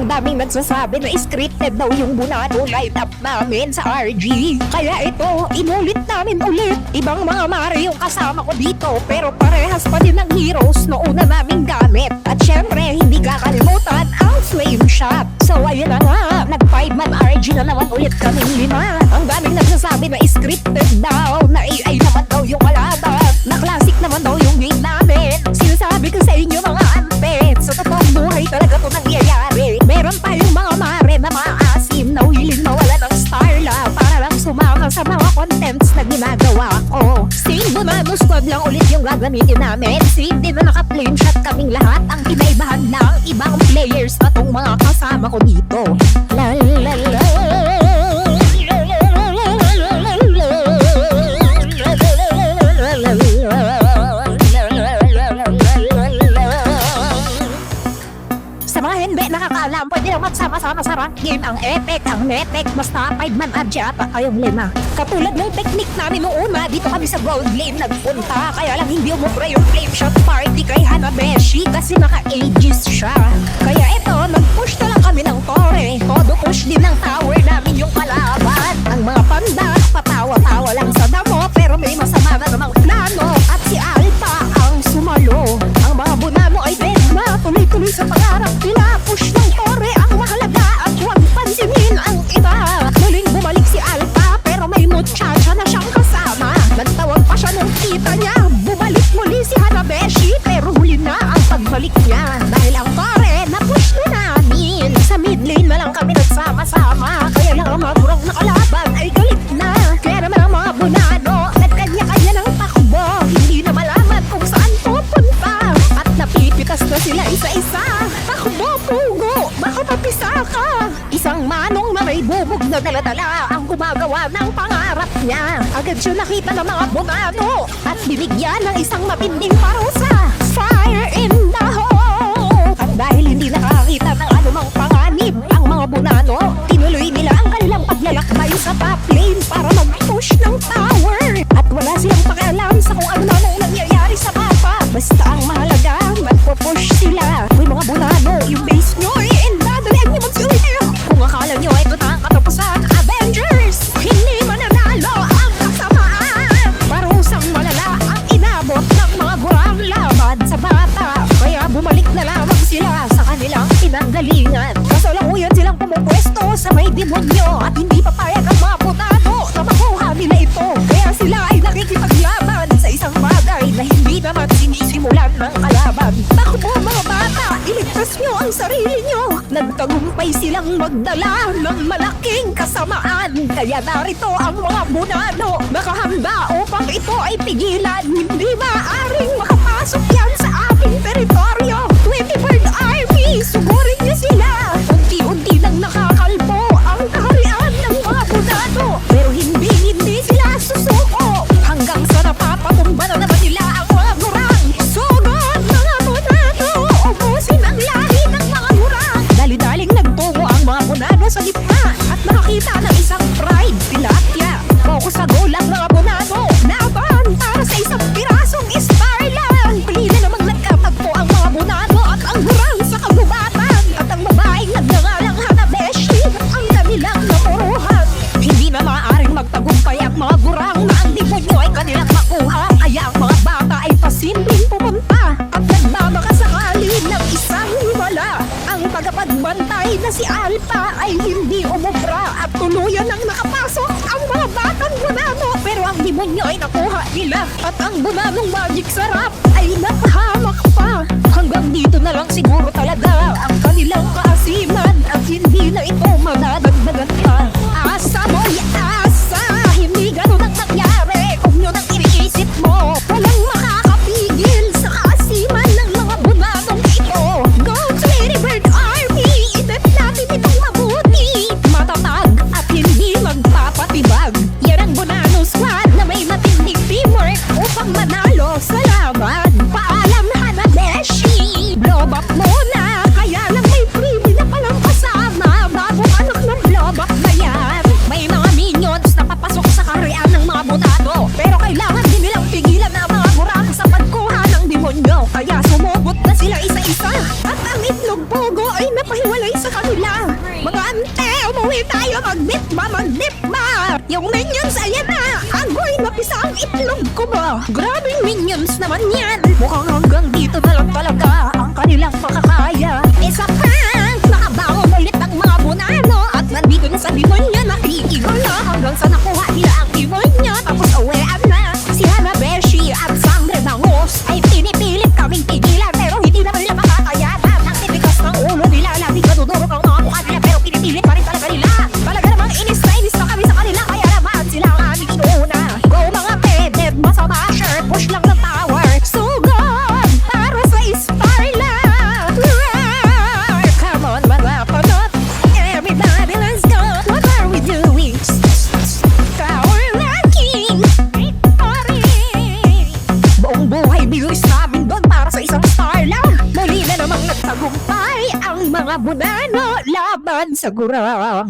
Ang daming nagsasabi na scripted daw yung Bunano lineup namin sa RG. Kaya ito, inulit namin ulit. Ibang mga mare yung kasama ko dito, pero parehas pa din ng heroes na una naming gamit. At syempre, hindi kakalimutan ang Flame Shot. So ayun na nga, nag-5-man RG na naman ulit kaming 5. Ang daming nagsasabi na scripted daw, na AI naman daw yung kalaban, na classic naman daw yung game namin. Sinasabi ko sa inyo mga anpet, sa totoong buhay talaga to nangyayari. Meron tayong mga mare na maasim na willing mawala ng Starla para lang sumama sa mga contents na ginagawa ko. Same Bunano squad lang ulit yung gagamitin namin. Same din na naka-flame shot kaming lahat. Ang kinaibahan lang, ibang players na tong mga kasama ko dito. La la la. Nakakaalam, pwede lang magsama-sama sa rank game. Ang epic, ang netek, basta 5-man adya pa kayong 5. Katulad ng technique namin noong una, dito kami sa gold lane nagpunta. Kaya lang hindi umubra yung flame shot party kay Hanabeshi kasi naka-aegis siya. Kaya eto, nag-push na lang kami ng tore. Todo push din ng tower namin yung kalaban. Ang mga panda, patawa-tawa lang sa damo, pero may masama na namang plano. At si Alpha ang sumalo. Ang mga Bunano ay dead na, tuloy-tuloy sa pangarap nila. Push ng tore ang mahalaga at huwag pansinin ang iba. Muling bumalik si Alpha pero may muchacha na siyang kasama. Nagtawag pa siya ng tita niya. Bumalik muli si Hanabeshi pero huli na ang pagbalik niya. Dahil ang tore na push na namin. Sa mid lane na lang kami nagsama-sama. Kaya lang ang mga burang na kalaban ay galit na. Kaya naman ang mga Bunano nagkanya-kanya ng takbo. Hindi na malaman kung saan pupunta. At napipitas na sila isa-isa. Takbo, pugo! Baka mapisa ka! Isang manong na may bubog na daladala ang gumagawa ng pangarap niya. Agad siya nakita ng mga Bunano at binigyan ng isang matinding parusa. Fire in the hole! At dahil hindi nakakita ng anumang panganib ang mga Bunano, tinuloy nila ang kanilang paglalakbay sa top lane para mag-push ng tower. At wala silang pakialam sa kung ano na nangyayari sa mapa. Basta ang mahalaga, magpo-push sila. Uy mga Bunano, yung base nyo dadalian nyo mag-sulit. Kung akala nyo ito na ang katapusan, Avengers, hindi mananalo ang kasamaan. Parusang malala ang inabot ng mga burang laban sa bata. Kaya bumalik na lamang sila sa kanilang pinanggalingan. Kasalukuyan silang pumupwesto sa may demonyo at hindi papayag ang mga Bunano na makuha nila ito. Kaya sila ay nakikipaglaban sa isang bagay na hindi naman sinisimulan ng kalaban. Takbo mga bata, iligtas nyo ang sarili nyo. Nagtagumpay silang magdala ng malaking kasamaan. Kaya narito ang mga Bunano nakahanda upang ito ay pigilan. Hindi maaaring makapasok yan sa ating teritoryo. 23rd Army, sugurin niyo sila. Unti-unti lang nakakalbo ang kaharian ng mga Bunano. Pero hindi sila susuko. Hanggang sa napapatumba na naman nila ang mga gurang. Sugod mga Bunano, ubusin ang lahi ng mga gurang. Dali-daling nagtungo ang mga Bunano sa gitna at nakakita ng isang pride tilapia. Focus sa goal ang mga Bunano. Laban para sa isang pirasong star lang. Pili namang nagkatagpo ang mga Bunano at ang gurang sa kagubatan. At ang babaeng nagngangalang Hanabeshi ang kanilang napuruhan. Hindi na maaaring magtagumpay ang mga gurang na ang demonyo ay kanilang makuha. Kaya ang mga bata ay pasimpleng pumunta at nagmamakasakali ng isang himala. Ang tagapagbantay na si Alpha ay hindi umubra at tuluyan ang nakapasok ang mga batang Bunano. Pero ang demonyo ay nakuha nila at ang Bunanong magic sarap ay napahamak pa. Hanggang dito na lang siguro talaga ang kanilang kaasiman at hindi na ito madadagdagan pa. Asa mo'y asa, hindi ganun ang nangyari kung yun ang iniisip mo. Walang makakapigil sa kaasiman ng mga Bunanong ito. Go to Ladybird Army, itet natin itong mabuti. Matatag at hindi magpapatibag. Yan ang Bunano squad na may matinding teamwork upang manalo sa laban. Paalam Hanabeshi, blow up muna, kaya lang may free tayo mag-dip ba? Yung minions, ayan na! Agoy, napisa ang itlog ko ba? Grabing minions naman yan! Mukhang hanggang dito na lang talaga ang kanilang makakaya. Isa pa, nakabangon ulit ang mga bunano at nandito na sa demonyo, nakikigol na hanggang sa nakuha nila ang demonyo. Tapos awean na si Hana Beshi at Sangre Bangos ay pinipilit kaming tigilan pero hindi naman nila makakayanan. Ang titigas ng ulo nila, laging madudurog ang mga mukha nila pero pinipilit pa rin talaga nila. Talaga namang inis na kami sa kanila kaya naman sila ang aming inuuna. Go mga peded, masama shirt, push lang ng tower. Sugod para sa Sparla. Come on mga panot, everybody let's go. What are we doing? Tower ranking, victory. Buong buhay bilis namin doon para sa isang star lang. Muli na namang nagtagumpay ang mga bunano laban sa gurang.